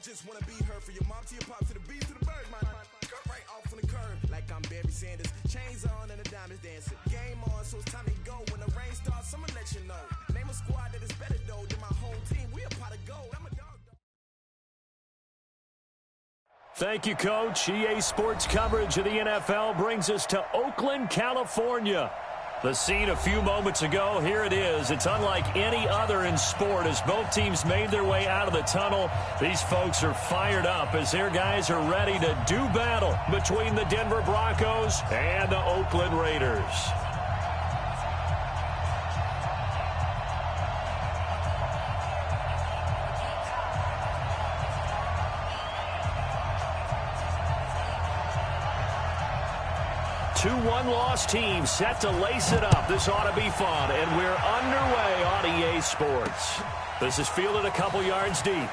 just wanna be her, from your mom to your pop to the beast to the bird, man. Cut right off on the curb, like I'm Barry Sanders. Chains on and the diamonds dancing. Game on, so it's time to go. When the rain starts, I'ma let you know. Name a squad that is better though than my whole team. We a pot of gold. I'm a dog. Thank you, Coach. EA Sports coverage of the NFL brings us to Oakland, California. The scene a few moments ago, here it is. It's unlike any other in sport as both teams made their way out of the tunnel. These folks are fired up as their guys are ready to do battle between the Denver Broncos and the Oakland Raiders. Two one-loss teams set to lace it up. This ought to be fun, and we're underway on EA Sports. This is fielded a couple yards deep. And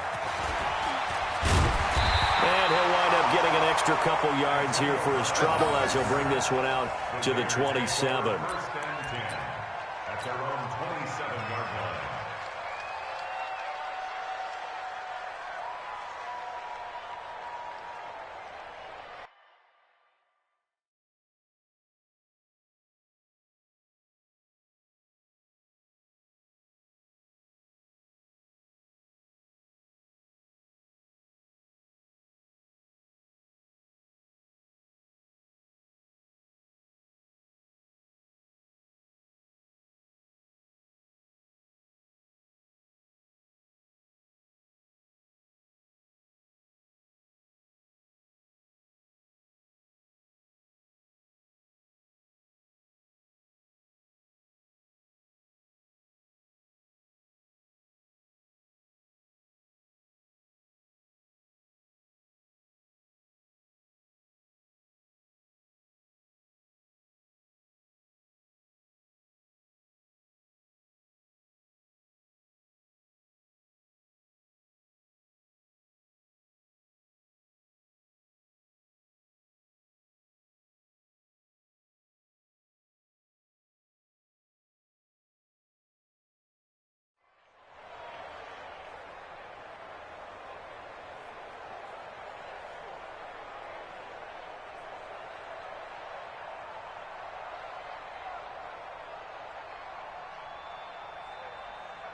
he'll wind up getting an extra couple yards here for his trouble as he'll bring this one out to the 27. That's our own 27-yard line.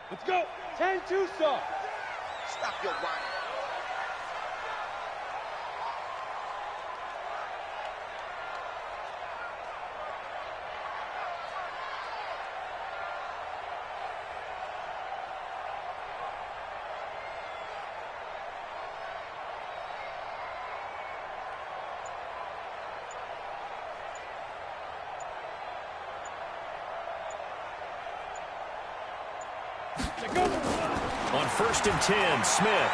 Let's go. 10-2 stop. Stop your whining. On 1st and 10, Smith.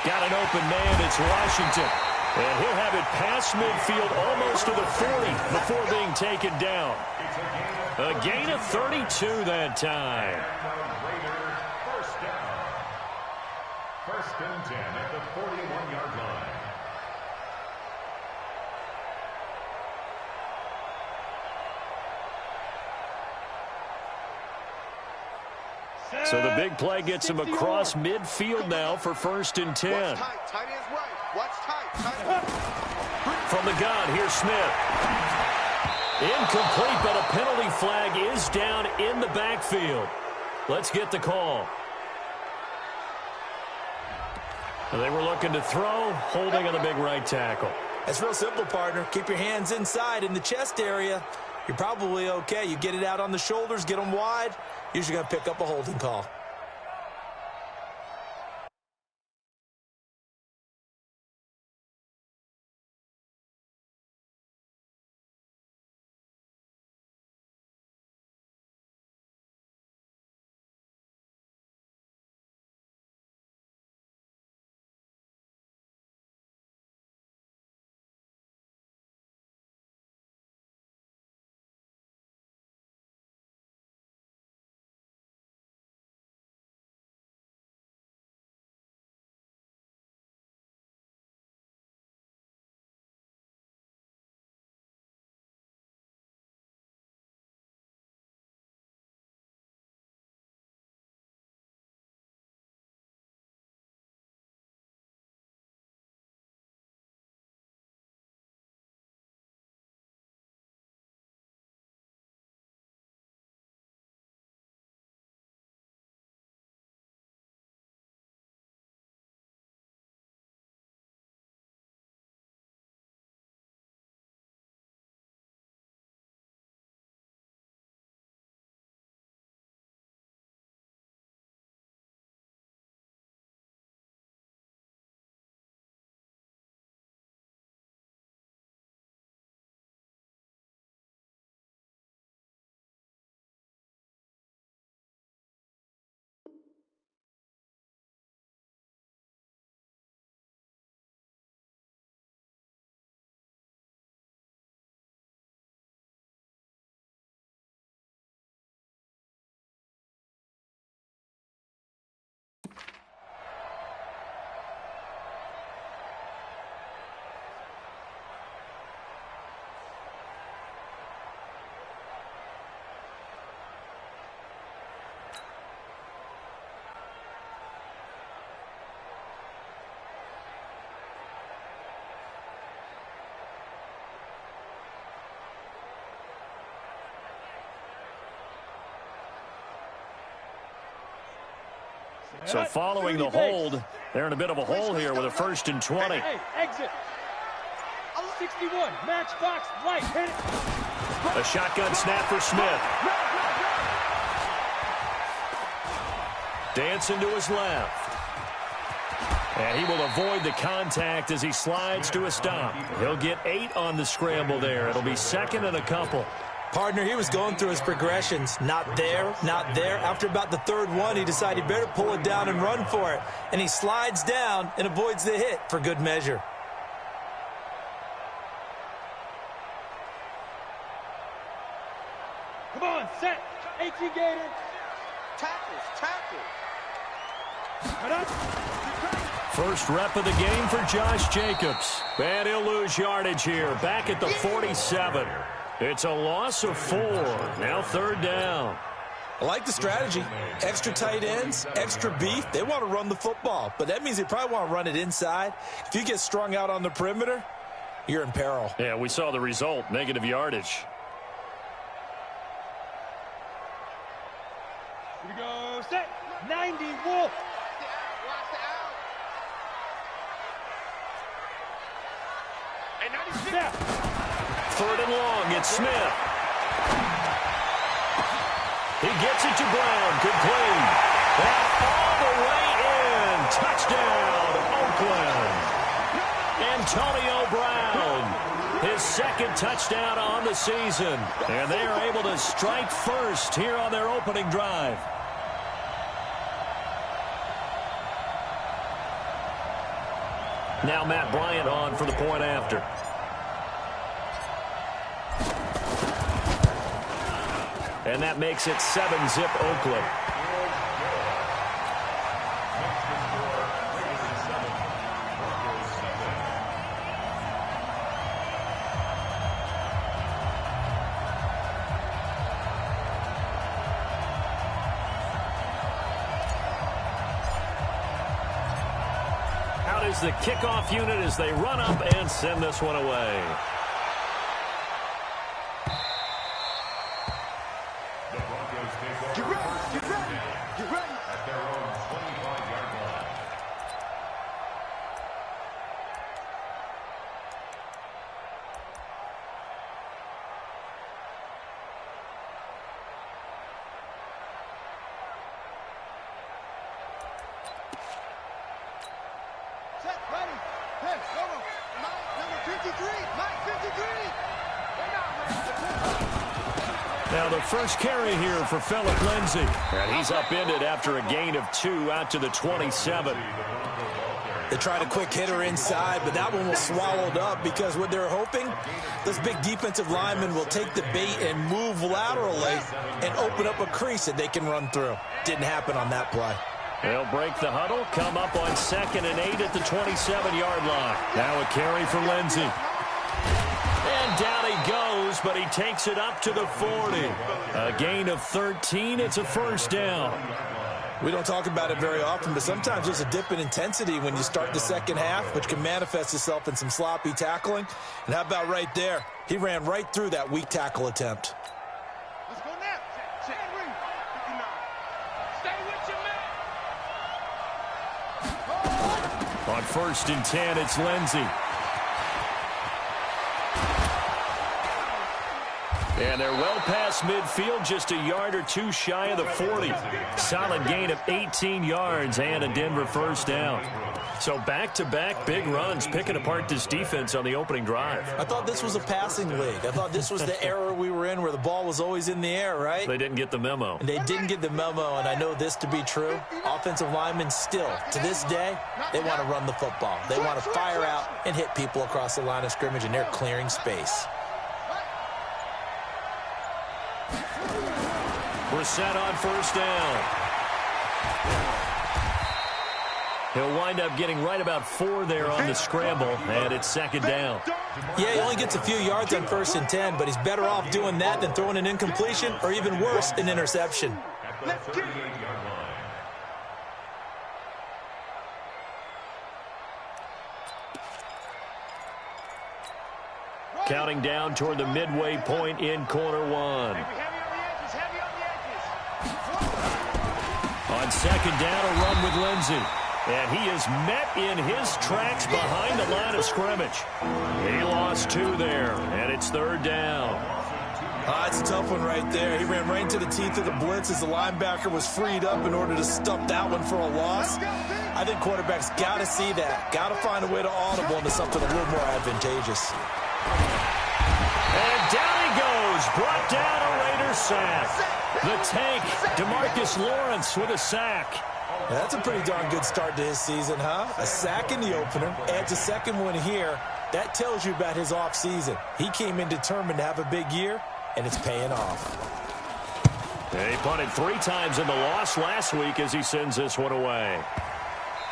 Got an open man, it's Washington. And he'll have it past midfield almost to the 40 before being taken down. A gain of 32 that time. First down. 1st and 10 at the 41-yard line. So the big play gets him across midfield now for 1st and 10. Watch tight. Tight ends right. Watch tight. Tight. From the gun, here's Smith. Incomplete, but a penalty flag is down in the backfield. Let's get the call. They were looking to throw, holding on a big right tackle. That's real simple, partner. Keep your hands inside in the chest area. You're probably okay. You get it out on the shoulders, get them wide. Usually going to pick up a holding call. So following the hold, they're in a bit of a hole here with a 1st and 20. Hey, exit. 61, matchbox, right, hit it. A shotgun snap for Smith. Dancing to his left. And he will avoid the contact as he slides to a stop. He'll get 8 on the scramble there. It'll be 2nd and a couple. Partner, he was going through his progressions. Not there, not there. After about the 3rd one, he decided he better pull it down and run for it. And he slides down and avoids the hit for good measure. Come on, set. HE Gator. Tackles. Cut up. First rep of the game for Josh Jacobs. And he'll lose yardage here. Back at the 47. It's a loss of 4. Now 3rd down. I like the strategy. Extra tight ends, extra beef. They want to run the football, but that means they probably want to run it inside. If you get strung out on the perimeter, you're in peril. Yeah, we saw the result. Negative yardage. Here we go, set. 90, Wolf. Snap. 3rd and long. It's Smith. He gets it to Brown. Complete. And all the way in. Touchdown, Oakland. Antonio Brown. His 2nd touchdown on the season. And they are able to strike first here on their opening drive. Now Matt Bryant on for the point after. And that makes it 7-zip Oakland. Out is the kickoff unit as they run up and send this one away. Now the first carry here for Phillip Lindsay. And he's upended after a gain of 2 out to the 27. They tried a quick hitter inside, but that one was swallowed up because what they're hoping, this big defensive lineman will take the bait and move laterally and open up a crease that they can run through. Didn't happen on that play. They'll break the huddle, come up on 2nd and 8 at the 27-yard line. Now a carry for Lindsay. And down he goes, but he takes it up to the 40. A gain of 13. It's a 1st down. We don't talk about it very often, but sometimes there's a dip in intensity when you start the second half, which can manifest itself in some sloppy tackling. And how about right there? He ran right through that weak tackle attempt. Let's go now. Stay with your man. On 1st and 10, it's Lindsay. And they're well past midfield, just a yard or 2 shy of the 40. Solid gain of 18 yards and a Denver 1st down. So back-to-back big runs, picking apart this defense on the opening drive. I thought this was a passing league. I thought this was the era we were in where the ball was always in the air, right? They didn't get the memo. And they didn't get the memo, and I know this to be true. Offensive linemen still, to this day, they want to run the football. They want to fire out and hit people across the line of scrimmage, and they're clearing space. We're set on 1st down. He'll wind up getting right about 4 there on the scramble, and it's 2nd down. Yeah, he only gets a few yards on 1st and 10, but he's better off doing that than throwing an incompletion or even worse, an interception. Counting down toward the midway point in quarter 1. On On second down, a run with Lindsey. And he is met in his tracks behind the line of scrimmage. He lost 2 there, and it's third down. It's a tough one right there. He ran right into the teeth of the blitz as the linebacker was freed up in order to stuff that one for a loss. I think quarterbacks got to see that. Got to find a way to audible into something a little more advantageous. And down he goes. Brought down a Raider sack. The tank, DeMarcus Lawrence with a sack. That's a pretty darn good start to his season, huh? A sack in the opener, adds a second one here. That tells you about his offseason. He came in determined to have a big year, and it's paying off. He punted 3 times in the loss last week as he sends this one away.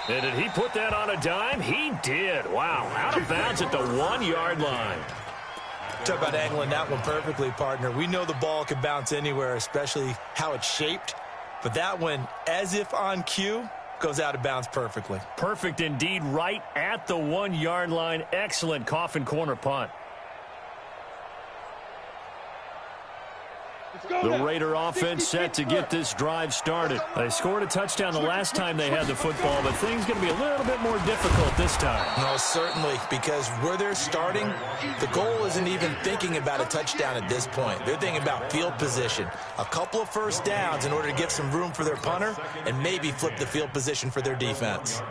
And did he put that on a dime? He did. Wow, out of bounds at the 1-yard line. Talk about angling that one perfectly, partner. We know the ball can bounce anywhere, especially how it's shaped. But that one, as if on cue, goes out of bounds perfectly. Perfect indeed, right at the 1-yard line. Excellent coffin corner punt. The Raider offense set to get this drive started. They scored a touchdown the last time they had the football, but things going to be a little bit more difficult this time. No, certainly, because where they're starting, the goal isn't even thinking about a touchdown at this point. They're thinking about field position, a couple of first downs in order to give some room for their punter, and maybe flip the field position for their defense.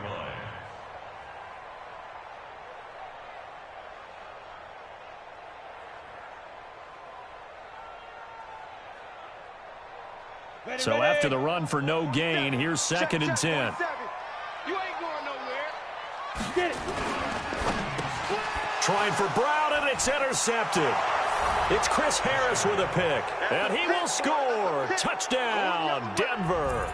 So after the run for no gain, here's second and 10. You ain't going nowhere. Get it. Trying for Brown, and it's intercepted. It's Chris Harris with a pick, and he will score. Touchdown, Denver.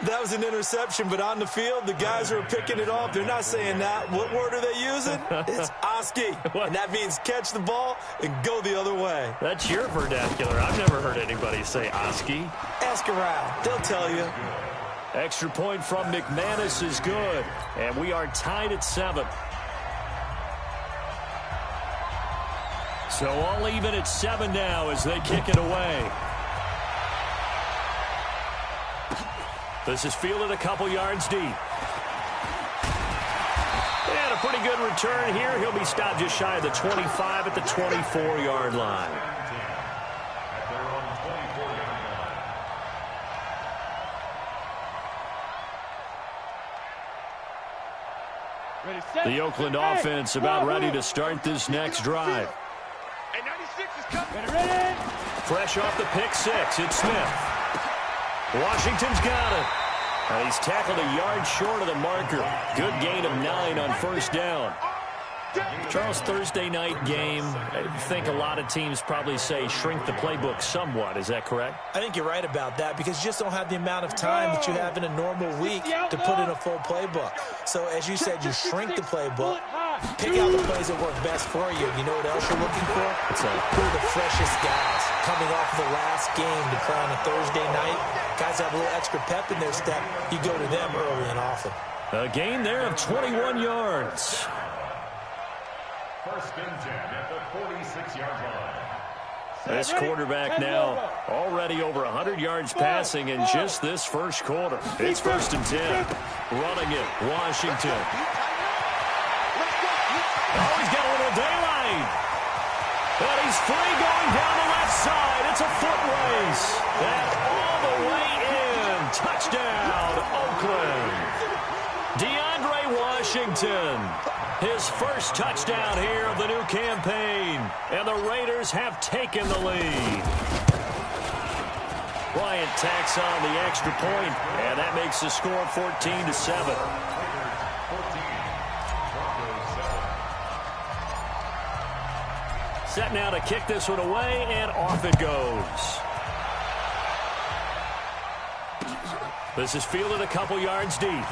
That was an interception, but on the field, the guys who are picking it off, they're not saying that. What word are they using? It's Oski, and that means catch the ball and go the other way. That's your vernacular. I've never heard anybody say Oski. Ask around. They'll tell you. Extra point from McManus is good, and we are tied at 7. So all even at 7 now as they kick it away. This is fielded a couple yards deep. And a pretty good return here. He'll be stopped just shy of the 25 at the 24-yard line. The Oakland offense about ready to start this next drive. And 96 is coming. Ready? Fresh off the pick 6, it's Smith. Washington's got it. He's tackled a yard short of the marker. Good gain of 9 on first down. Charles, Thursday night game, I think a lot of teams probably say shrink the playbook somewhat. Is that correct? I think you're right about that because you just don't have the amount of time that you have in a normal week to put in a full playbook. So as you said, you shrink the playbook, pick out the plays that work best for you. You know what else you're looking for? Who are the freshest guys coming off of the last game to play on a Thursday night? Guys have a little extra pep in their step. You go to them early and often. A gain there of 21 yards. First and 10 at the 46-yard line. This quarterback now already over 100 yards passing in just this first quarter. It's first and 10. Running it, Washington. Oh, he's got a little daylight. And he's free going down the left side. It's a foot race. And all the way in. Touchdown, Oakland. DeAndre Washington. His first touchdown here of the new campaign. And the Raiders have taken the lead. Bryant tacks on the extra point, and that makes the score 14-7. Set now to kick this one away, and off it goes. This is fielded a couple yards deep.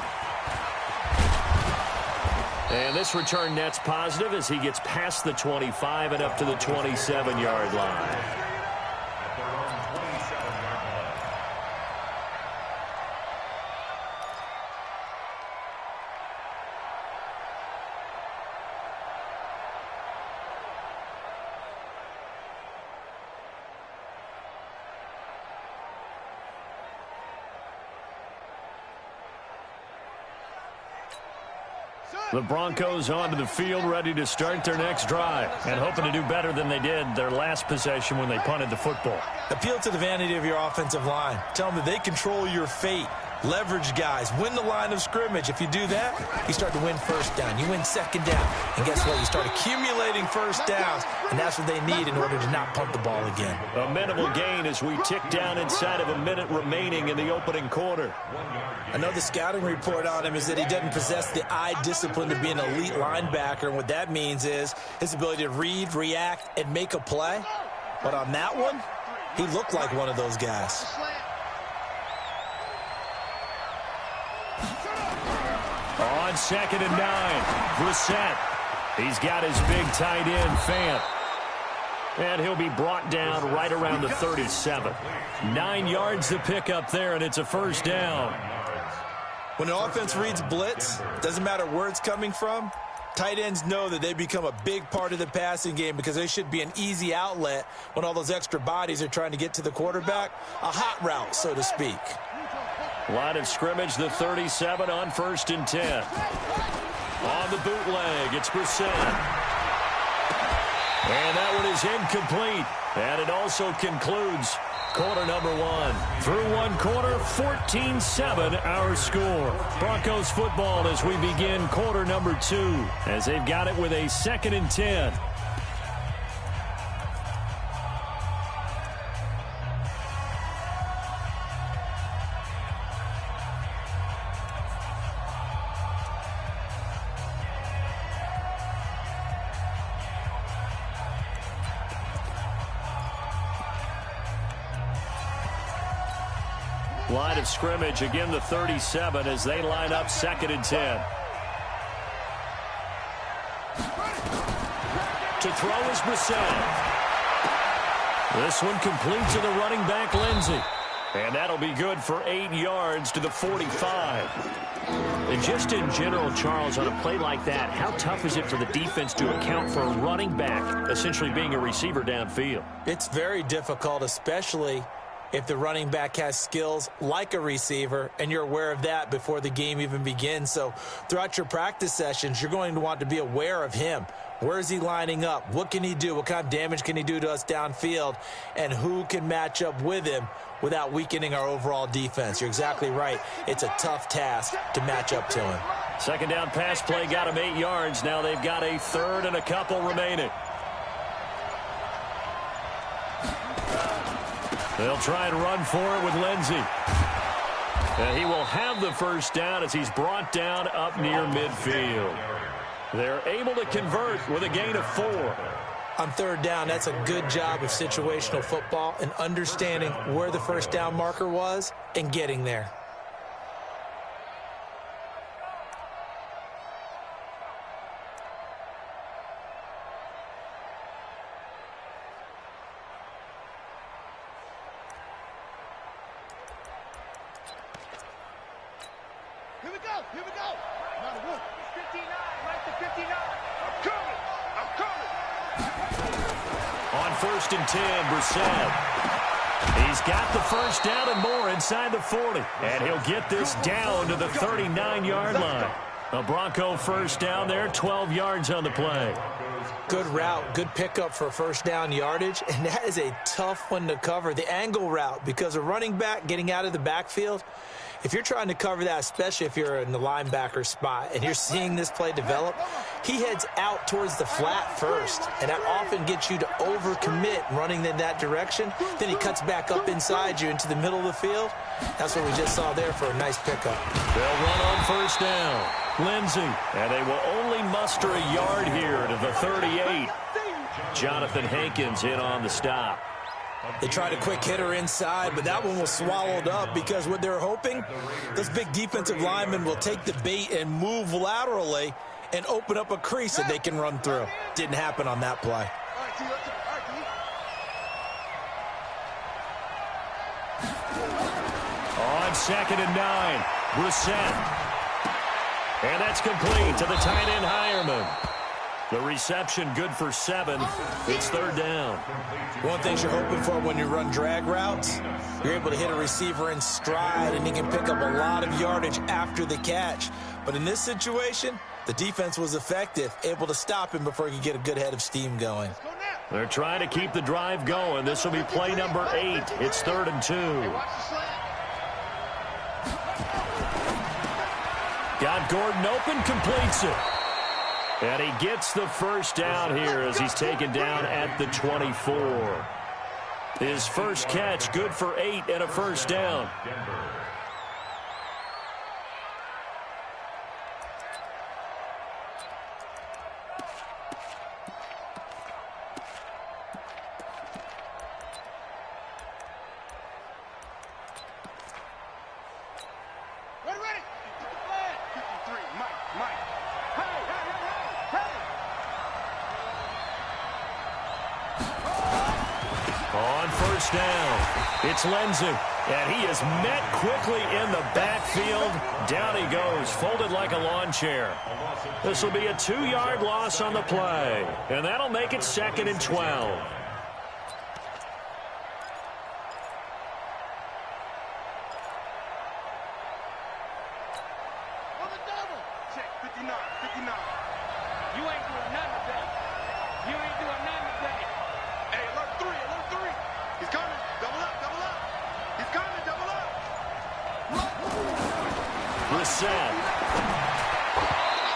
And this return net's positive as he gets past the 25 and up to the 27-yard line. The Broncos onto the field, ready to start their next drive, and hoping to do better than they did their last possession when they punted the football. Appeal to the vanity of your offensive line. Tell them that they control your fate. Leverage guys. Win the line of scrimmage. If you do that, you start to win first down. You win second down. And guess what? You start accumulating first downs, and that's what they need in order to not punt the ball again. A minimal gain as we tick down inside of a minute remaining in the opening quarter. Another scouting report on him is that he doesn't possess the eye discipline to be an elite linebacker, and what that means is his ability to read, react, and make a play. But on that one, he looked like one of those guys. On 2nd and 9, Brissett. He's got his big tight end, Fant. And he'll be brought down right around the 37. 9 yards to pick up there, and it's a first down. When an offense reads blitz, doesn't matter where it's coming from, tight ends know that they become a big part of the passing game because they should be an easy outlet when all those extra bodies are trying to get to the quarterback. A hot route, so to speak. Line of scrimmage, the 37 on 1st and 10. On the bootleg, it's Brissett. And that one is incomplete. And it also concludes quarter number 1. Through one quarter, 14-7 our score. Broncos football as we begin quarter number 2, as they've got it with a 2nd and 10. Line of scrimmage, again the 37 as they line up 2nd and 10. To throw is Brissett. This one complete to the running back, Lindsey. And that'll be good for 8 yards to the 45. And just in general, Charles, on a play like that, how tough is it for the defense to account for a running back essentially being a receiver downfield? It's very difficult, especially if the running back has skills like a receiver, and you're aware of that before the game even begins. So throughout your practice sessions, you're going to want to be aware of him. Where is he lining up? What can he do? What kind of damage can he do to us downfield? And who can match up with him without weakening our overall defense? You're exactly right. It's a tough task to match up to him. 2nd down pass play got him 8 yards. Now they've got a 3rd and a couple remaining. They'll try and run for it with Lindsey. He will have the first down as he's brought down up near midfield. They're able to convert with a gain of 4. On 3rd down, that's a good job of situational football and understanding where the first down marker was and getting there. Here we go. Not a whoop. 59, right to 59. I'm coming. On 1st and 10, Brissett. He's got the first down and more inside the 40. And he'll get this down to the 39-yard line. A Bronco first down there, 12 yards on the play. Good route, good pickup for first down yardage, and that is a tough one to cover. The angle route, because a running back getting out of the backfield, if you're trying to cover that, especially if you're in the linebacker spot and you're seeing this play develop, he heads out towards the flat first, and that often gets you to overcommit running in that direction. Then he cuts back up inside you into the middle of the field. That's what we just saw there for a nice pickup. They'll run on first down. Lindsey, and they will only muster a yard here to the 38. Jonathan Hankins in on the stop. They tried a quick hitter inside, but that one was swallowed up because what they're hoping, those big defensive linemen will take the bait and move laterally and open up a crease that they can run through. Didn't happen on that play. On 2nd and 9, Brissett. And that's complete to the tight end, Hireman. The reception good for 7. It's third down. One thing you're hoping for when you run drag routes, you're able to hit a receiver in stride, and he can pick up a lot of yardage after the catch. But in this situation, the defense was effective, able to stop him before he could get a good head of steam going. They're trying to keep the drive going. This will be play number 8. It's 3rd and 2. Got Gordon open, completes it. And he gets the first down here as he's taken down at the 24. His first catch, good for 8 and a first down. Down. It's Lindsey, and he is met quickly in the backfield. Down he goes, folded like a lawn chair. This will be a 2-yard loss on the play, and that'll make it 2nd and 12.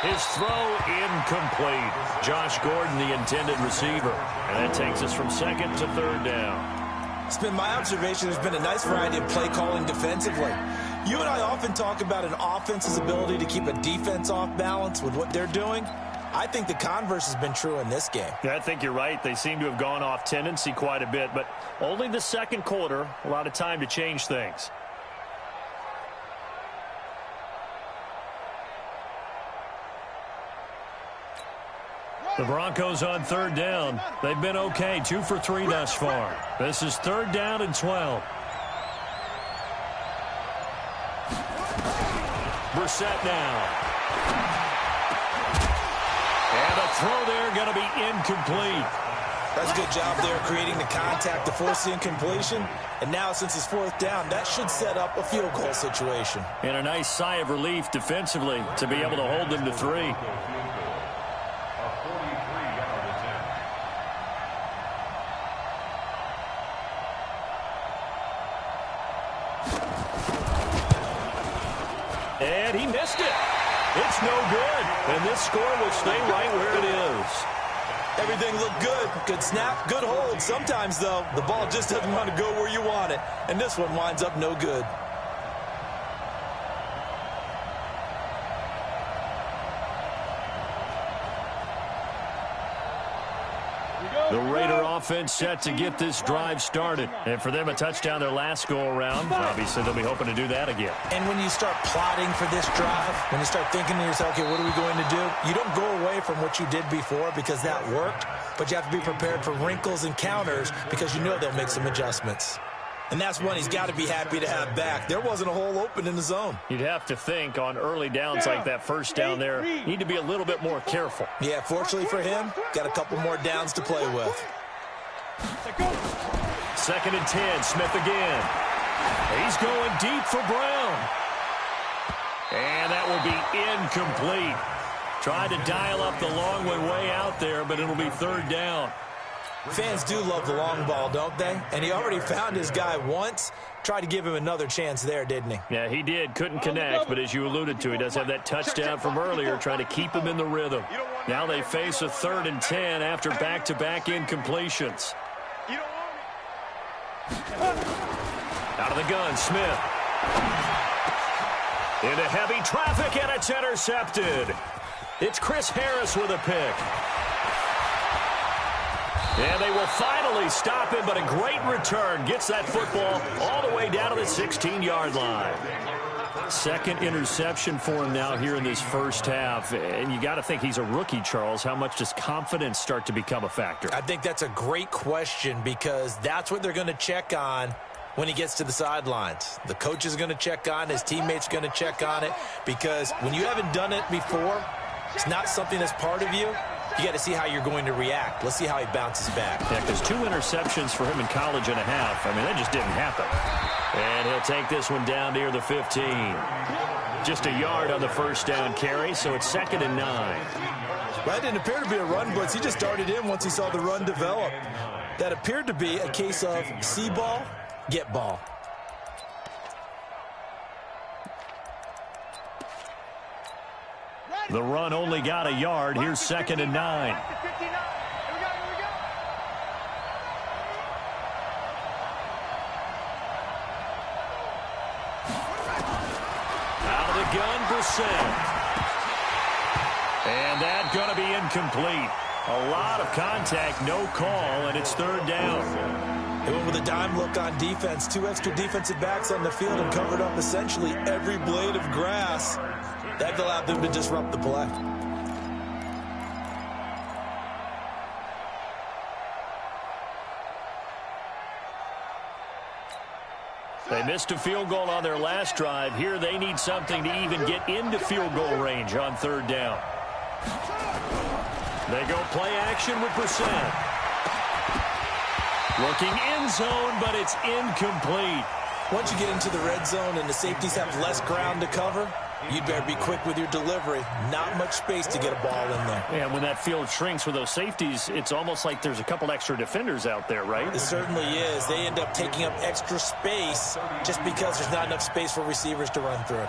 His throw incomplete. Josh Gordon, the intended receiver. And that takes us from 2nd to 3rd down. It's been my observation there's been a nice variety of play calling defensively. You and I often talk about an offense's ability to keep a defense off balance with what they're doing. I think the converse has been true in this game. Yeah, I think you're right. They seem to have gone off tendency quite a bit, but only the second quarter, a lot of time to change things. The Broncos on 3rd down. They've been okay, 2 for 3 thus far. This is 3rd down and 12. Brissett now. And a throw there going to be incomplete. That's a good job there creating the contact to force the incompletion. And now since it's 4th down, that should set up a field goal situation. And a nice sigh of relief defensively to be able to hold them to 3. And he missed it. It's no good. And this score will stay right where it is. Everything looked good. Good snap, good hold. Sometimes, though, the ball just doesn't want to go where you want it. And this one winds up no good. The Raider offense set to get this drive started. And for them, a touchdown their last go-around. Obviously, they'll be hoping to do that again. And when you start plotting for this drive, when you start thinking to yourself, okay, what are we going to do? You don't go away from what you did before because that worked, but you have to be prepared for wrinkles and counters because you know they'll make some adjustments. And that's one he's got to be happy to have back. There wasn't a hole open in the zone. You'd have to think on early downs like that first down there, need to be a little bit more careful. Yeah, fortunately for him, got a couple more downs to play with. 2nd and 10, Smith again. He's going deep for Brown. And that will be incomplete. Tried to dial up the long one way out there, but it'll be 3rd down. Fans do love the long ball, don't they? And he already found his guy once. Tried to give him another chance there, didn't he? Yeah, he did. Couldn't connect, but as you alluded to, he does have that touchdown from earlier, trying to keep him in the rhythm. Now they face a 3rd and 10 after back-to-back incompletions. Out of the gun, Smith. Into heavy traffic, and it's intercepted. It's Chris Harris with a pick. And they will finally stop him, but a great return. Gets that football all the way down to the 16-yard line. 2nd interception for him now here in this first half. And you got to think he's a rookie, Charles. How much does confidence start to become a factor? I think that's a great question because that's what they're going to check on when he gets to the sidelines. The coach is going to check on it. His teammates are going to check on it because when you haven't done it before, it's not something that's part of you. you got to see how you're going to react. Let's see how he bounces back. Yeah, because 2 interceptions for him in college and a half. I mean, that just didn't happen. And he'll take this one down near the 15. Just a yard on the first down carry, so it's 2nd and 9. That didn't appear to be a run blitz. He just darted in once he saw the run develop. That appeared to be a case of see ball, get ball. The run only got a yard. Here's 2nd and 9. Out of the gun, Brissett. And that's going to be incomplete. A lot of contact, no call, and it's 3rd down. They went with a dime look on defense. 2 extra defensive backs on the field and covered up essentially every blade of grass. That allowed them to disrupt the play. They missed a field goal on their last drive. Here they need something to even get into field goal range on 3rd down. They go play action with Brissett. Looking end zone, but it's incomplete. Once you get into the red zone and the safeties have less ground to cover, you'd better be quick with your delivery. Not much space to get a ball in there. Yeah, when that field shrinks with those safeties, it's almost like there's a couple extra defenders out there, right? It certainly is. They end up taking up extra space just because there's not enough space for receivers to run through.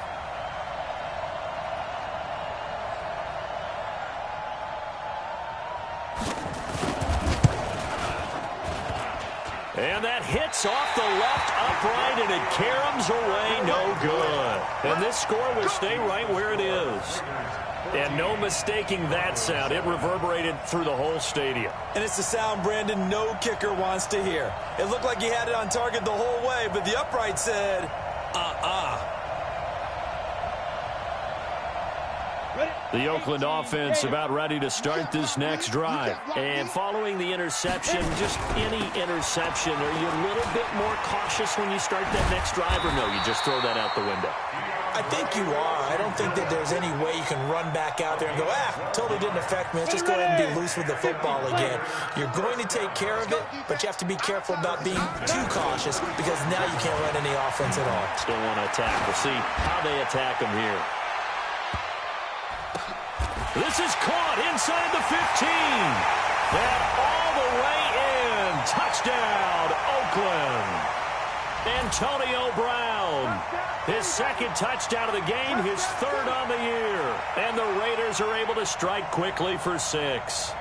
And that hits off the left upright, and it caroms away, no good. And this score will stay right where it is. And no mistaking that sound. It reverberated through the whole stadium. And it's the sound Brandon no kicker wants to hear. It looked like he had it on target the whole way, but the upright said, The Oakland offense about ready to start this next drive. And following the interception, just any interception, are you a little bit more cautious when you start that next drive, or no, you just throw that out the window? I think you are. I don't think that there's any way you can run back out there and go, totally didn't affect me. Let's just go ahead and be loose with the football again. You're going to take care of it, but you have to be careful about being too cautious because now you can't run any offense at all. Still want to attack. We'll see how they attack them here. This is caught inside the 15. And all the way in. Touchdown, Oakland. Antonio Brown. His 2nd touchdown of the game, his 3rd on the year. And the Raiders are able to strike quickly for 6.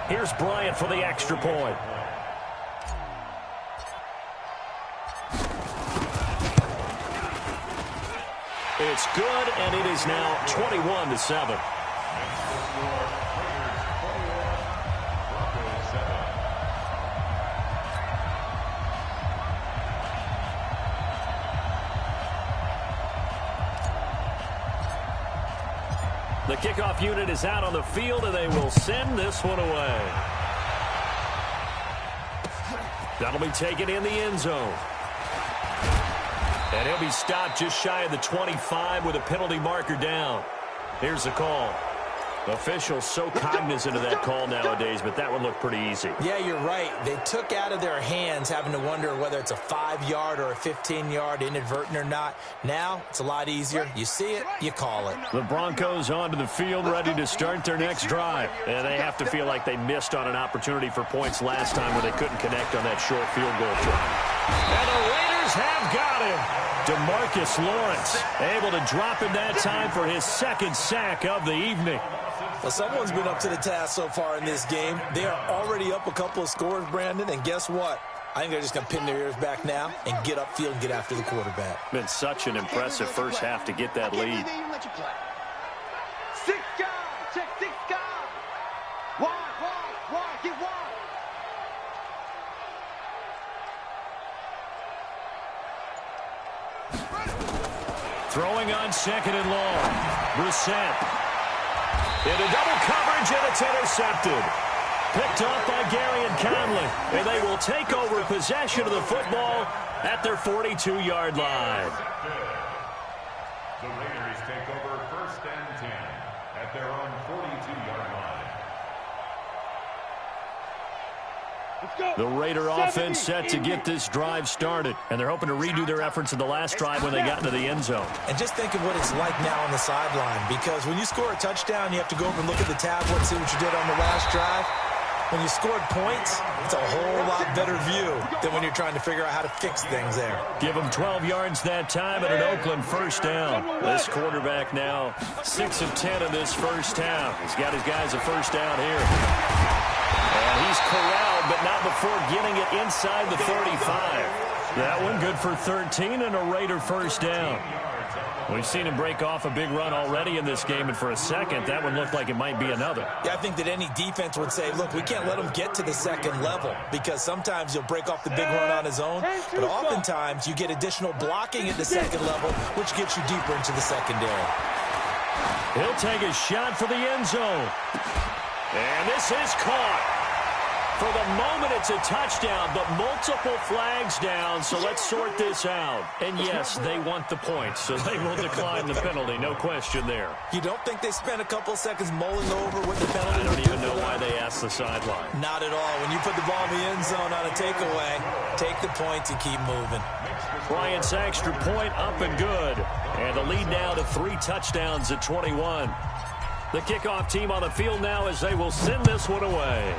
Here's Bryant for the extra point. It's good, and it is now 21-7. The kickoff unit is out on the field, and they will send this one away. That'll be taken in the end zone. And he'll be stopped just shy of the 25 with a penalty marker down. Here's the call. Officials so cognizant of that call nowadays, but that would look pretty easy. Yeah, you're right. They took out of their hands having to wonder whether it's a 5-yard or a 15-yard inadvertent or not. Now, it's a lot easier. You see it, you call it. The Broncos onto the field ready to start their next drive. And they have to feel like they missed on an opportunity for points last time where they couldn't connect on that short field goal try. And the Raiders have got him. DeMarcus Lawrence able to drop him that time for his 2nd sack of the evening. Well, someone's been up to the task so far in this game. They are already up a couple of scores, Brandon, and guess what? I think they're just going to pin their ears back now and get upfield and get after the quarterback. Been such an impressive first half to get that lead. 6 guys, check 6 guys. Wide, get wide. Throwing on 2nd and long. Brissett. Into double coverage, and it's intercepted. Picked off by Gary and Conley. And they will take over possession of the football at their 42-yard line. The Raiders take The Raider offense set to get this drive started, and they're hoping to redo their efforts in the last drive when they got into the end zone. And just think of what it's like now on the sideline, because when you score a touchdown, you have to go over and look at the tablet, see what you did on the last drive. When you scored points, it's a whole lot better view than when you're trying to figure out how to fix things there. Give him 12 yards that time and an Oakland first down. This quarterback now 6 of 10 in this first half. He's got his guys a first down here. And he's corralled, but not before getting it inside the 35. That one good for 13 and a Raider first down. We've seen him break off a big run already in this game, and for a second, that one looked like it might be another. Yeah, I think that any defense would say, look, we can't let him get to the second level, because sometimes he'll break off the big run on his own, but oftentimes you get additional blocking at the second level, which gets you deeper into the secondary. He'll take a shot for the end zone. And this is caught. For the moment, it's a touchdown, but multiple flags down, so let's sort this out. And yes, they want the points, so they will decline the penalty, no question there. You don't think they spent a couple seconds mulling over what the penalty I don't even know why they asked the sideline. Not at all. When you put the ball in the end zone on a takeaway, take the points and keep moving. Bryant's extra point up and good. And the lead now to 3 touchdowns at 21. The kickoff team on the field now as they will send this one away.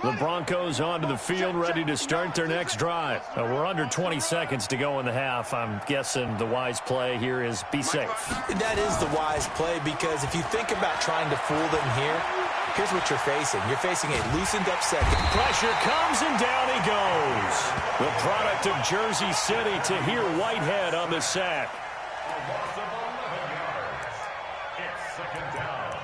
The Broncos onto the field, ready to start their next drive. We're under 20 seconds to go in the half. I'm guessing the wise play here is be safe. That is the wise play, because if you think about trying to fool them here, here's what you're facing. You're facing a loosened up second. Pressure comes, and down he goes. The product of Jersey City, Tahir Whitehead on the sack. It's second down.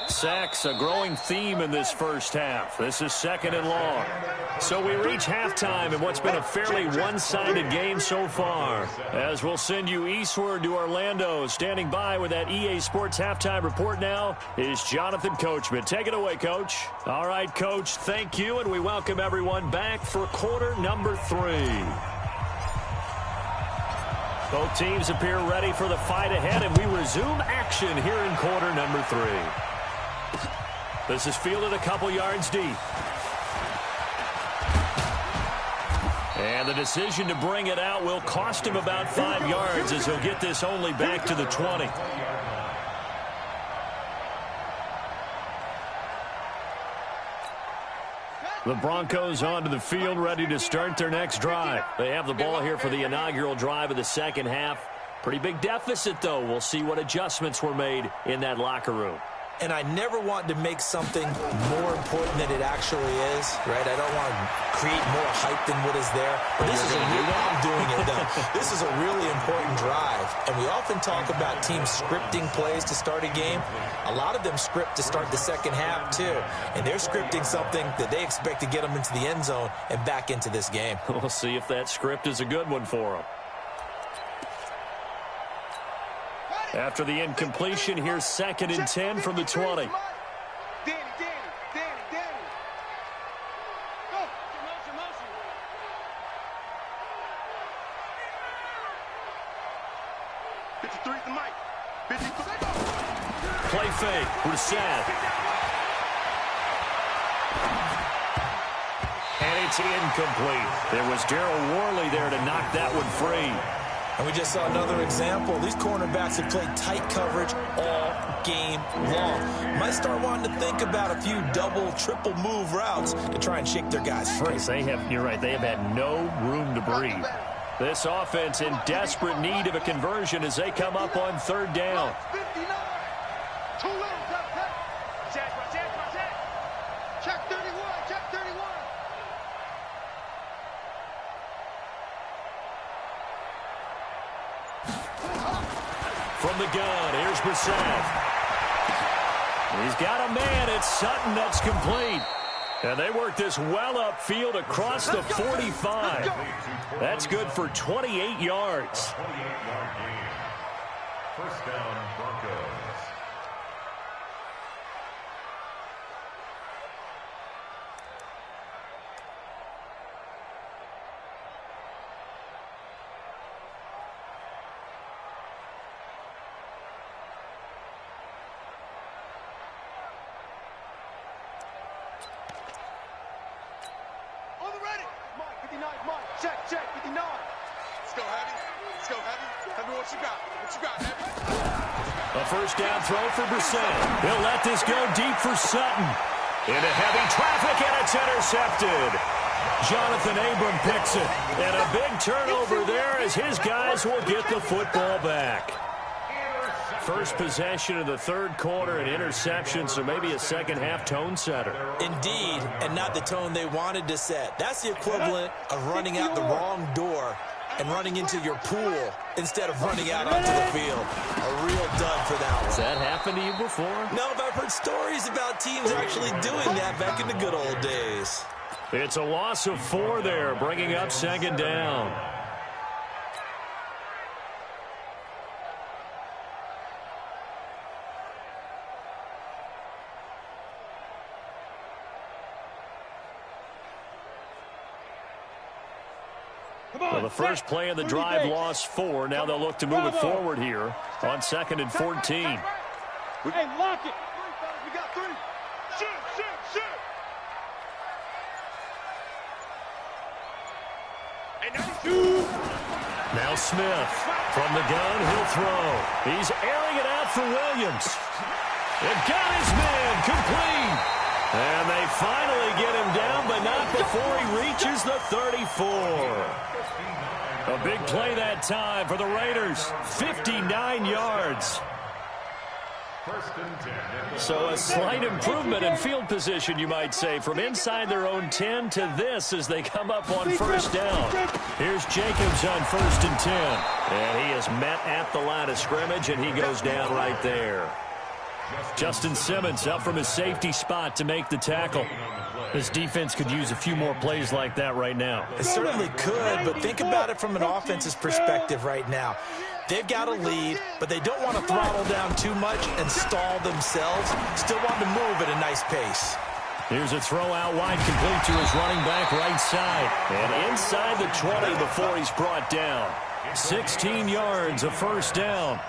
Sacks, a growing theme in this first half. This is second and long. So we reach halftime in what's been a fairly one-sided game so far. As we'll send you eastward to Orlando. Standing by with that EA Sports halftime report now is Jonathan Coachman. Take it away, Coach. All right, Coach, thank you, and we welcome everyone back for quarter number 3. Both teams appear ready for the fight ahead, and we resume action here in quarter number 3. This is fielded a couple yards deep. And the decision to bring it out will cost him about 5 yards, as he'll get this only back to the 20. The Broncos onto the field, ready to start their next drive. They have the ball here for the inaugural drive of the second half. Pretty big deficit, though. We'll see what adjustments were made in that locker room. And I never want to make something more important than it actually is, right? I don't want to create more hype than what is there. But this is I'm doing it, though. This is a really important drive. And we often talk about teams scripting plays to start a game. A lot of them script to start the second half, too. And they're scripting something that they expect to get them into the end zone and back into this game. We'll see if that script is a good one for them. After the incompletion, here's second and 10 from the 20. Danny. Go. Motion. '53 the mic. 53. Play fake. Brissett. And it's incomplete. There was Daryl Worley there to knock that one free. And we just saw another example. These cornerbacks have played tight coverage all game long. Might start wanting to think about a few double, triple move routes to try and shake their guys free. You're right, they have had no room to breathe. This offense in desperate need of a conversion as they come up on third down. 59. Too little. Check. Check 31. From the gun, here's Brissett. He's got a man. It's Sutton that's complete. And they work this well upfield across the 45. That's good for 28 yards. 28-yard gain. First down, Broncos. Check, 59. Let's go, Heavy. Let's go, Heavy. Tell me what you got. What you got, Heavy? A first down throw for Brissett. He'll let this go deep for Sutton. Into heavy traffic, and it's intercepted. Jonathan Abram picks it. And a big turnover there as his guys will get the football back. First possession of the third quarter, an interception, so maybe a second-half tone setter. Indeed, and not the tone they wanted to set. That's the equivalent of running out the wrong door and running into your pool instead of running out onto the field. A real dud for that one. Has that happened to you before? No, but I've heard stories about teams actually doing that back in the good old days. It's a loss of 4 there, bringing up second down. Well, the first play of the drive lost 4. Now they'll look to move it forward here on 2nd and 14. Hey, lock it. We got 3. Shoot. Now Smith from the gun, he'll throw. He's airing it out for Williams. It got his man complete. And they finally get him down, but not before he reaches the 34. A big play that time for the Raiders. 59 yards. So a slight improvement in field position, you might say, from inside their own 10 to this as they come up on first down. Here's Jacobs on 1st and 10. And he is met at the line of scrimmage, and he goes down right there. Justin Simmons up from his safety spot to make the tackle. This defense could use a few more plays like that right now. It certainly could, but think about it from an offense's perspective right now. They've got a lead, but they don't want to throttle down too much and stall themselves. Still want to move at a nice pace. Here's a throw out wide, complete to his running back right side. And inside the 20 before he's brought down. 16 yards, a first down.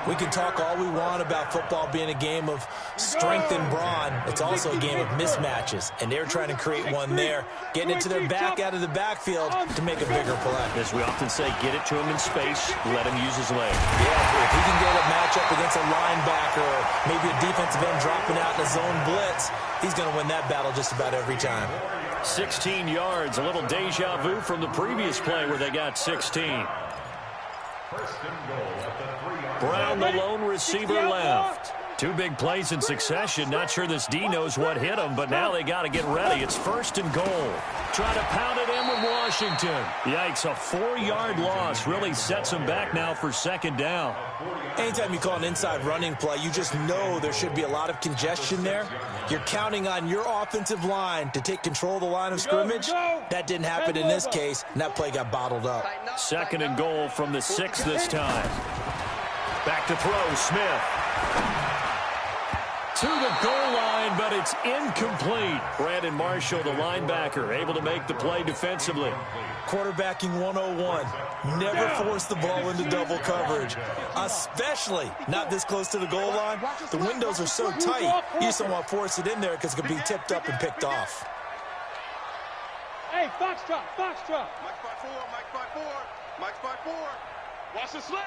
We can talk all we want about football being a game of strength and brawn. It's also a game of mismatches, and they're trying to create one there, getting it to their back out of the backfield to make a bigger play. As we often say, get it to him in space, let him use his leg. Yeah, if he can get a matchup against a linebacker or maybe a defensive end dropping out in a zone blitz, he's going to win that battle just about every time. 16 yards, a little deja vu from the previous play where they got 16. Brown, the lone receiver, left. 2 big plays in succession. Not sure this D knows what hit him, but now they got to get ready. It's 1st and goal. Try to pound it in with Washington. Yikes, a 4-yard loss really sets them back now for 2nd down. Anytime you call an inside running play, you just know there should be a lot of congestion there. You're counting on your offensive line to take control of the line of scrimmage. That didn't happen in this case, and that play got bottled up. 2nd and goal from the 6 this time. Back to throw, Smith. To the goal line, but it's incomplete. Brandon Marshall, the linebacker, able to make the play defensively. Quarterbacking 101. Never force the ball into double coverage, especially not this close to the goal line. The windows are so tight, you just don't want to force it in there because it could be tipped up and picked off. Hey, Foxtrot. Mike's by 4. Watch the slant.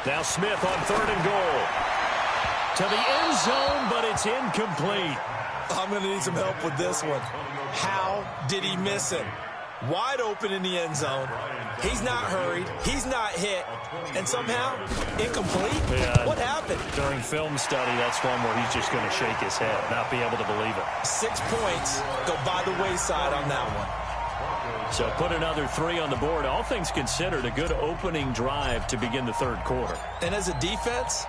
Now Smith on 3rd and goal. To the end zone, but it's incomplete. I'm going to need some help with this one. How did he miss it? Wide open in the end zone. He's not hurried. He's not hit. And somehow, incomplete? Yeah, what happened? During film study, that's one where he's just going to shake his head, not be able to believe it. 6 points go by the wayside on that one. So put another 3 on the board. All things considered, a good opening drive to begin the 3rd quarter. And as a defense,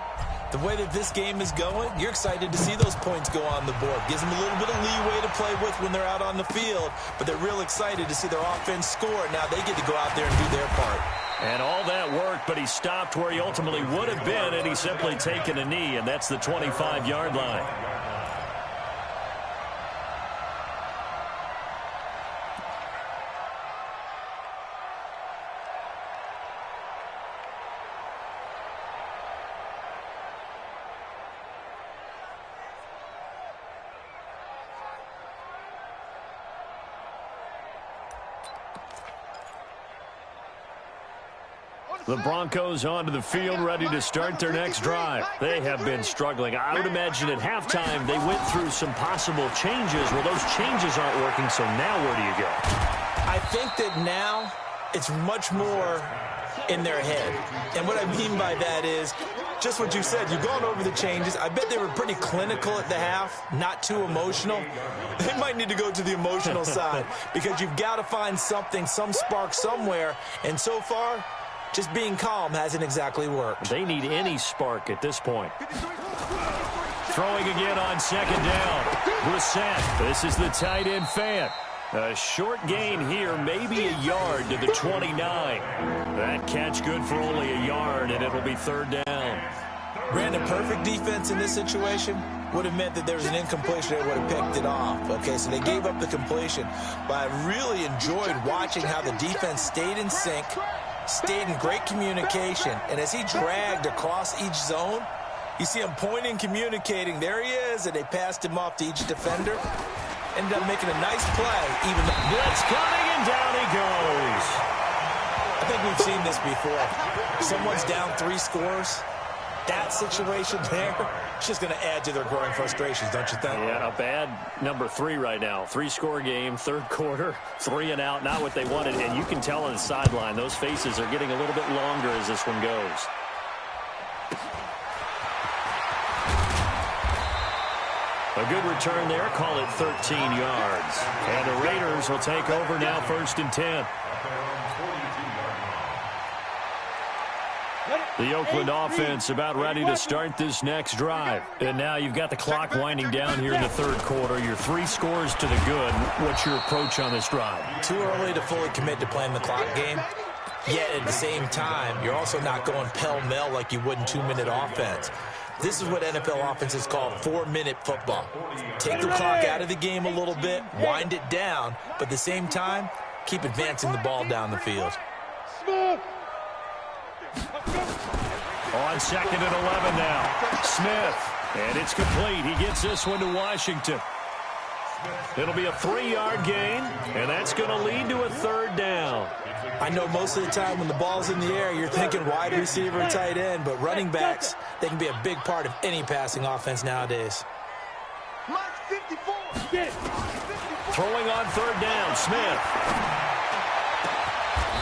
The way that this game is going, you're excited to see those points go on the board. Gives them a little bit of leeway to play with when they're out on the field, but they're real excited to see their offense score. Now they get to go out there and do their part. And all that worked, but he stopped where he ultimately would have been, and he's simply taken a knee, and that's the 25-yard line. The Broncos onto the field, ready to start their next drive. They have been struggling. I would imagine at halftime they went through some possible changes. Well, those changes aren't working, so now where do you go? I think that now it's much more in their head. And what I mean by that is just what you said. You've gone over the changes. I bet they were pretty clinical at the half, not too emotional. They might need to go to the emotional side because you've got to find something, some spark somewhere. And so far, just being calm hasn't exactly worked. They need any spark at this point. Throwing again on second down. Brissett. This is the tight end Fant. A short gain here, maybe a yard to the 29. That catch good for only a yard, and it'll be third down. Brandon, perfect defense in this situation would have meant that there was an incompletion that would have picked it off. Okay, so they gave up the completion. But I really enjoyed watching how the defense stayed in sync, stayed in great communication, and as he dragged across each zone, you see him pointing, communicating. There he is, and they passed him off to each defender. Ended up making a nice play, even though blitz coming, and down he goes. I think we've seen this before. Someone's down 3 scores. That situation there, it's just going to add to their growing frustrations, don't you think? Yeah, a bad number 3 right now. 3-score game, third quarter, 3 and out, not what they wanted. And you can tell on the sideline, those faces are getting a little bit longer as this one goes. A good return there, call it 13 yards. And the Raiders will take over now, 1st and 10. The Oakland offense about ready to start this next drive. And now you've got the clock winding down here in the third quarter. Your 3 scores to the good. What's your approach on this drive? Too early to fully commit to playing the clock game. Yet at the same time, you're also not going pell-mell like you would in 2-minute offense. This is what NFL offenses call 4-minute football. Take the clock out of the game a little bit, wind it down, but at the same time, keep advancing the ball down the field. On 2nd and 11 now. Smith, and it's complete. He gets this one to Washington. It'll be a 3-yard gain, and that's going to lead to a third down. I know most of the time when the ball's in the air, you're thinking wide receiver and tight end, but running backs, they can be a big part of any passing offense nowadays. Throwing on third down, Smith.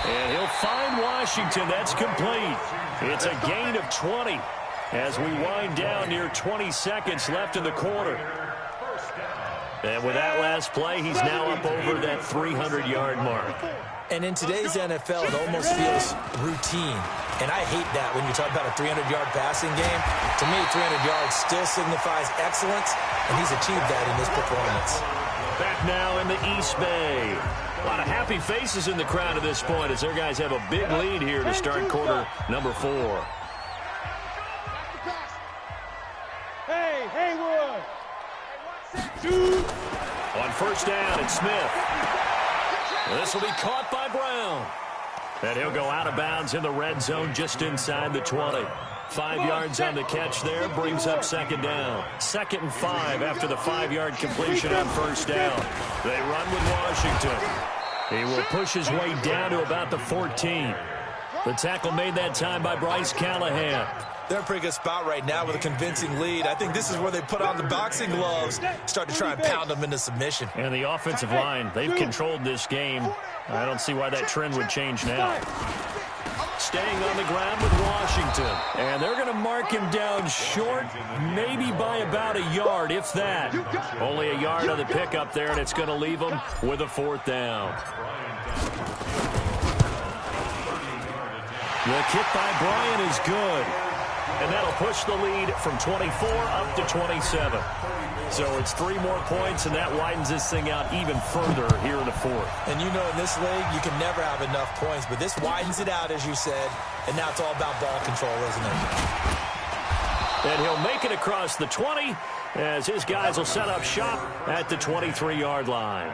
And he'll find Washington. That's complete. It's a gain of 20 as we wind down near 20 seconds left in the quarter. And with that last play, he's now up over that 300-yard mark. And in today's NFL, it almost feels routine. And I hate that when you talk about a 300-yard passing game. To me, 300 yards still signifies excellence, and he's achieved that in this performance. Back now in the East Bay. A lot of happy faces in the crowd at this point as their guys have a big lead here to start quarter number 4. Hey, Haywood! On first down, it's Smith. This will be caught by Brown. And he'll go out of bounds in the red zone just inside the 20. 5 yards on the catch there, brings up 2nd down. 2nd and 5 after the 5-yard completion on first down. They run with Washington. He will push his way down to about the 14. The tackle made that time by Bryce Callahan. They're in a pretty good spot right now with a convincing lead. I think this is where they put on the boxing gloves, start to try and pound them into submission. And the offensive line, they've controlled this game. I don't see why that trend would change now. Staying on the ground with Washington. And they're going to mark him down short, maybe by about a yard, if that. Only a yard on the pickup there, and it's going to leave him with a 4th down. The kick by Bryant is good. and that'll push the lead from 24 up to 27. So it's 3 more points, and that widens this thing out even further here in the fourth. And you know in this league, you can never have enough points, but this widens it out, as you said, and now it's all about ball control, isn't it? And he'll make it across the 20 as his guys will set up shop at the 23-yard line.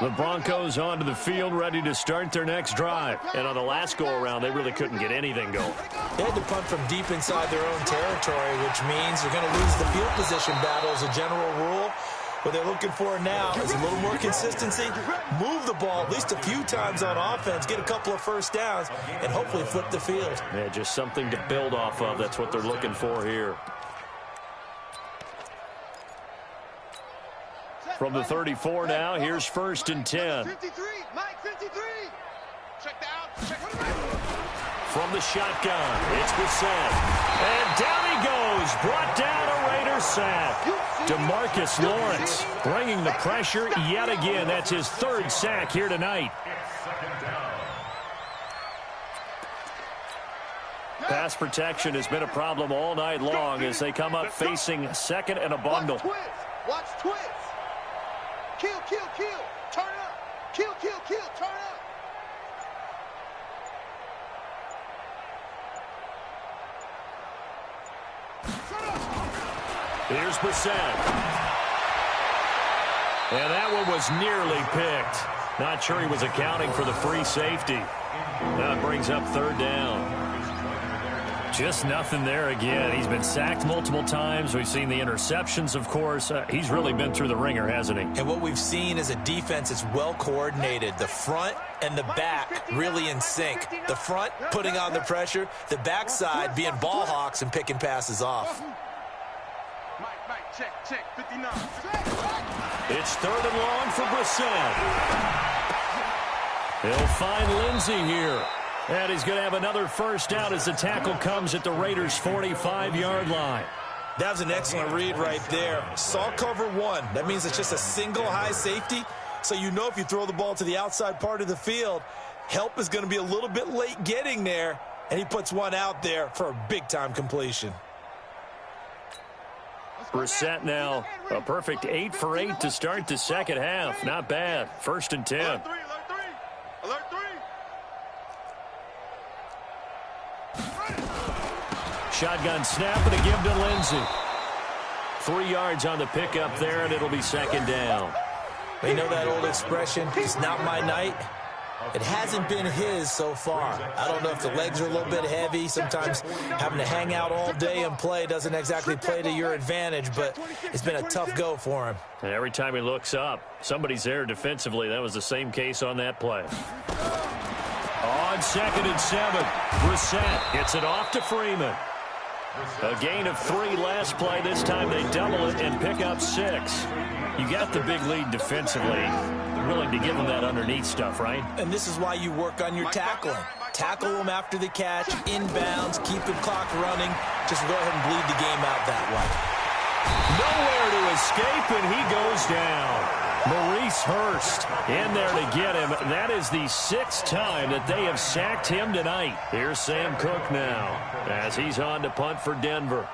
The Broncos onto the field, ready to start their next drive. And on the last go-around, they really couldn't get anything going. They had to punt from deep inside their own territory, which means they're going to lose the field position battle as a general rule. What they're looking for now is a little more consistency, move the ball at least a few times on offense, get a couple of first downs, and hopefully flip the field. Yeah, just something to build off of. That's what they're looking for here. From the 34 now, here's 1st and 10. 53, Mike, 53. Check out. Check it out. From the shotgun, it's Brissett. And down he goes, brought down a Raider sack. DeMarcus Lawrence bringing the pressure yet again. That's his 3rd sack here tonight. Pass protection has been a problem all night long as they come up facing 2nd and a bundle. Watch twist. Kill, kill, kill. Turn up. Kill, kill, kill. Turn up. Here's Brissett. And that one was nearly picked. Not sure he was accounting for the free safety. That brings up 3rd down. Just nothing there again. He's been sacked multiple times. We've seen the interceptions, of course. He's really been through the ringer, hasn't he? And what we've seen is a defense that's well coordinated. The front and the back really in sync. The front putting on the pressure. The backside being ball hawks and picking passes off. Mike, check, 59. It's 3rd and long for Brissett. He'll find Lindsey here. And he's going to have another first down as the tackle comes at the Raiders' 45-yard line. That was an excellent read right there. Saw cover 1. That means it's just a single high safety. So you know if you throw the ball to the outside part of the field, help is going to be a little bit late getting there. And he puts one out there for a big-time completion. Brissett now a perfect 8 for 8 to start the second half. Not bad. 1st and 10. Alert 3. Alert 3. Shotgun snap and a give to Lindsey. 3 yards on the pickup there, and it'll be 2nd down. You know that old expression, it's not my night? It hasn't been his so far. I don't know if the legs are a little bit heavy. Sometimes having to hang out all day and play doesn't exactly play to your advantage, but it's been a tough go for him. And every time he looks up, somebody's there defensively. That was the same case on that play. On 2nd and 7, Brissett gets it off to Freeman. A gain of 3 last play. This time they double it and pick up 6. You got the big lead defensively. Willing to give them that underneath stuff, right? And this is why you work on your tackling. Tackle them after the catch, inbounds, keep the clock running. Just go ahead and bleed the game out that way. Nowhere to escape, and he goes down. Maurice Hurst in there to get him. That is the 6th time that they have sacked him tonight. Here's Sam Cook now as he's on to punt for Denver.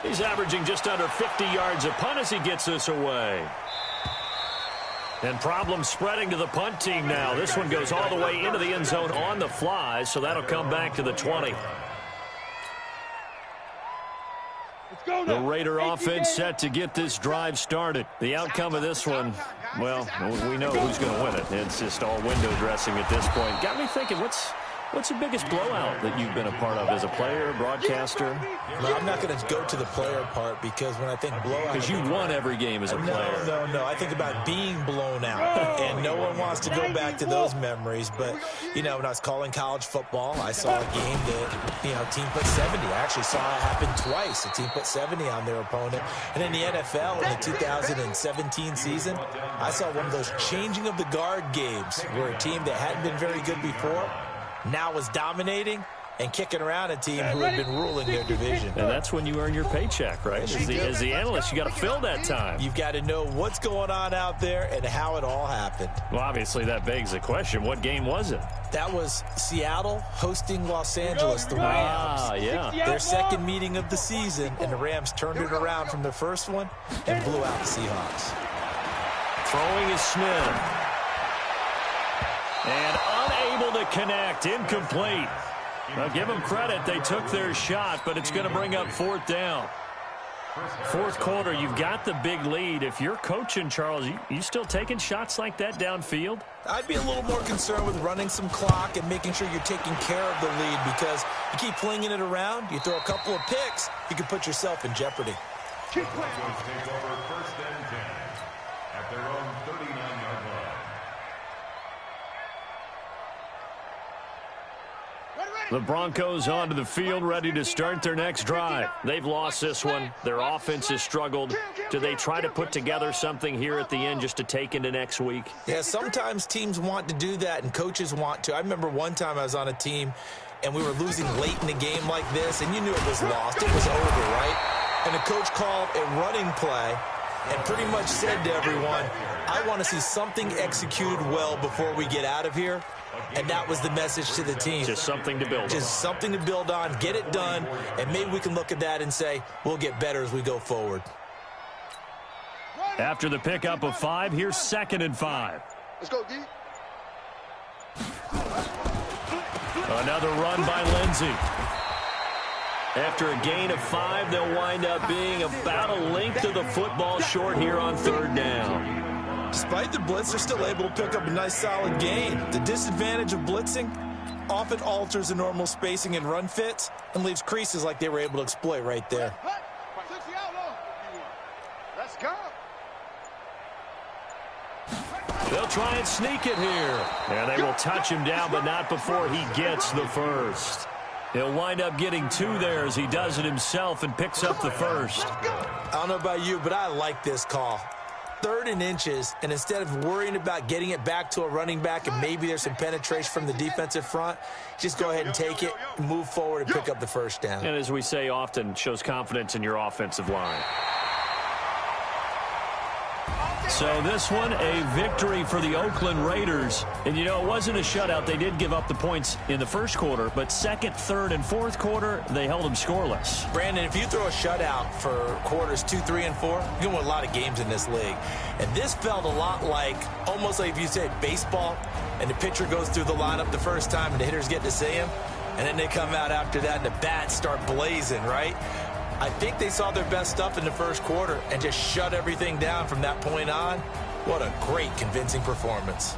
He's averaging just under 50 yards a punt as he gets this away. And problems spreading to the punt team now. This one goes all the way into the end zone on the fly, so that'll come back to the 20. The Raider offense set to get this drive started. The outcome of this one, well, we know who's going to win it. It's just all window dressing at this point. Got me thinking, what's the biggest blowout that you've been a part of as a player, broadcaster? No, I'm not going to go to the player part because when I think blowout... Because you won every game as a player. No. I think about being blown out. And no one wants to go back to those memories. But, you know, when I was calling college football, I saw a game that, you know, a team put 70. I actually saw it happen twice. A team put 70 on their opponent. And in the NFL, in the 2017 season, I saw one of those changing of the guard games where a team that hadn't been very good before now was dominating, and kicking around a team who had been ruling their division. And that's when you earn your paycheck, right? As the analyst, you got to fill that time. You've got to know what's going on out there and how it all happened. Well, obviously, that begs the question, what game was it? That was Seattle hosting Los Angeles, the Rams. Yeah. Their second meeting of the season, and the Rams turned it around from their first one and blew out the Seahawks. Throwing is Smith. And unable to connect, incomplete. Now, give them credit. They took their shot, but it's going to bring up fourth down. Fourth quarter, you've got the big lead. If you're coaching, Charles, you still taking shots like that downfield? I'd be a little more concerned with running some clock and making sure you're taking care of the lead, because you keep flinging it around, you throw a couple of picks, you can put yourself in jeopardy. The Broncos take over first and 10 at their own 39-yard line. The Broncos onto the field, ready to start their next drive. They've lost this one. Their offense has struggled. Do they try to put together something here at the end just to take into next week? Yeah, sometimes teams want to do that and coaches want to. I remember one time I was on a team and we were losing late in the game like this, and you knew it was lost. It was over, right? And the coach called a running play and pretty much said to everyone, I want to see something executed well before we get out of here. And that was the message to the team. Just something to build on. Just something to build on, get it done, and maybe we can look at that and say, we'll get better as we go forward. After the pickup of 5, here's 2nd and 5. Let's go, D. Another run by Lindsey. After a gain of 5, they'll wind up being about a length of the football short here on 3rd down. Despite the blitz, they're still able to pick up a nice solid gain. The disadvantage of blitzing often alters the normal spacing and run fits and leaves creases like they were able to exploit right there. Let's go. They'll try and sneak it here. And they will touch him down, but not before he gets the first. He'll wind up getting 2 there as he does it himself and picks up the first. I don't know about you, but I like this call. 3rd and inches, and instead of worrying about getting it back to a running back and maybe there's some penetration from the defensive front, just go ahead and take it, move forward, and pick up the first down. And as we say often, shows confidence in your offensive line. So this one, a victory for the Oakland Raiders. And, you know, it wasn't a shutout. They did give up the points in the first quarter, but 2nd, 3rd, and 4th quarter, they held them scoreless. Brandon, if you throw a shutout for quarters 2, 3, and 4, you're going to win a lot of games in this league. And this felt a lot like, almost like if you said baseball, and the pitcher goes through the lineup the first time and the hitters get to see him, and then they come out after that and the bats start blazing, right? I think they saw their best stuff in the first quarter and just shut everything down from that point on. What a great, convincing performance.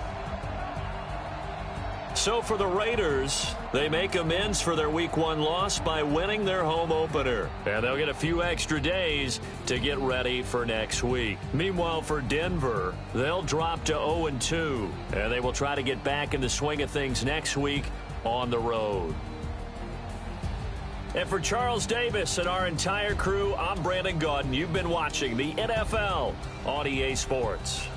So for the Raiders, they make amends for their Week 1 loss by winning their home opener. And they'll get a few extra days to get ready for next week. Meanwhile, for Denver, they'll drop to 0-2. And they will try to get back in the swing of things next week on the road. And for Charles Davis and our entire crew, I'm Brandon Gaudin. You've been watching the NFL on EA Sports.